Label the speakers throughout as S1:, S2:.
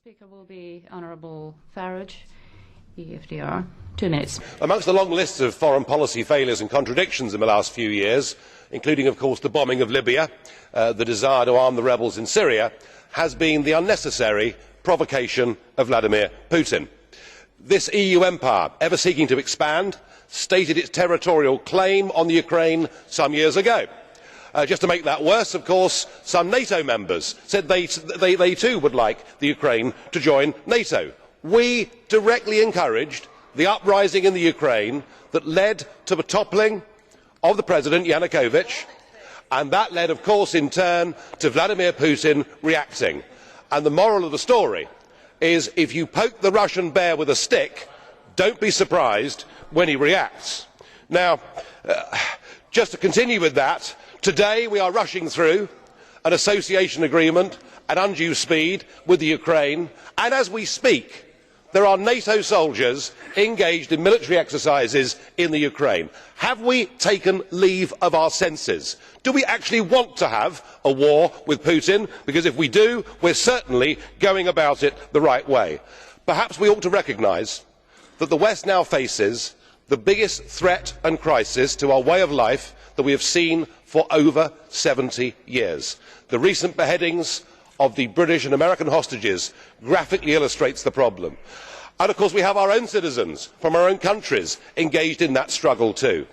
S1: Speaker will be Honourable Farage, EFDR. 2 minutes.
S2: Amongst the long list of foreign policy failures and contradictions in the last few years, including of course the bombing of Libya, the desire to arm the rebels in Syria, has been the unnecessary provocation of Vladimir Putin. This EU empire, ever seeking to expand, stated its territorial claim on the Ukraine some years ago. Just to make that worse, of course, some NATO members said they too would like the Ukraine to join NATO. We directly encouraged the uprising in the Ukraine that led to the toppling of the President Yanukovych, and that led, of course, in turn to Vladimir Putin reacting. And the moral of the story is, if you poke the Russian bear with a stick, don't be surprised when he reacts. Now, just to continue with that, today we are rushing through an association agreement at undue speed with the Ukraine, and as we speak there are NATO soldiers engaged in military exercises in the Ukraine. Have we taken leave of our senses? Do we actually want to have a war with Putin? Because if we do, we are certainly going about it the right way. Perhaps we ought to recognise that the West now faces the biggest threat and crisis to our way of life that we have seen for over 70 years. The recent beheadings of the British and American hostages graphically illustrates the problem. And of course we have our own citizens from our own countries engaged in that struggle too.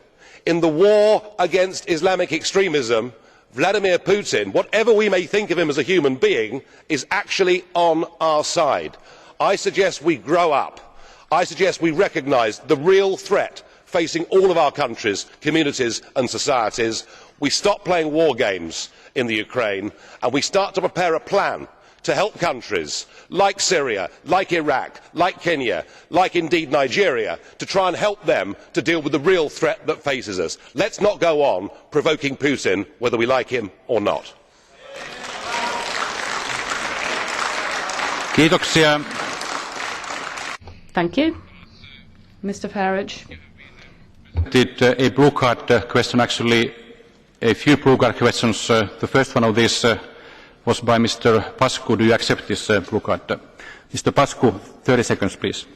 S2: In the war against Islamic extremism, Vladimir Putin, whatever we may think of him as a human being, is actually on our side. I suggest we grow up. I suggest we recognise the real threat facing all of our countries, communities and societies. We stop playing war games in the Ukraine and we start to prepare a plan to help countries like Syria, like Iraq, like Kenya, like indeed Nigeria, to try and help them to deal with the real threat that faces us. Let us not go on provoking Putin, whether we like him or not.
S3: Kiitoksia.
S1: Thank you. Mr. Farage.
S3: Did a blue card question, actually a few blue card questions. The first one of these was by Mr. Pascu. Do you accept this blue card? Mr. Pascu, 30 seconds, please.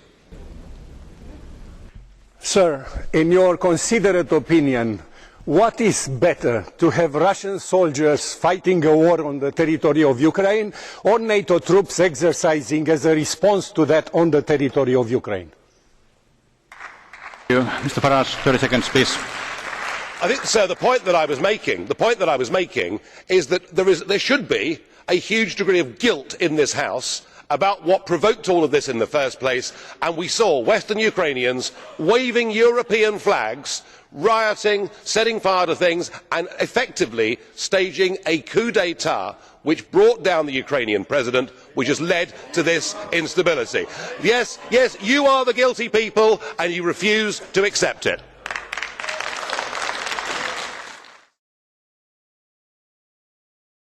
S4: Sir, in your considerate opinion, what is better, to have Russian soldiers fighting a war on the territory of Ukraine, or NATO troops exercising as a response to that on the territory of Ukraine?
S3: Mr. Farage, 30 seconds, please.
S2: I think, sir, the point that I was making is that there should be a huge degree of guilt in this House about what provoked all of this in the first place, and we saw Western Ukrainians waving European flags, rioting, setting fire to things and effectively staging a coup d'état which brought down the Ukrainian president, which has led to this instability. Yes, you are the guilty people and you refuse to accept it.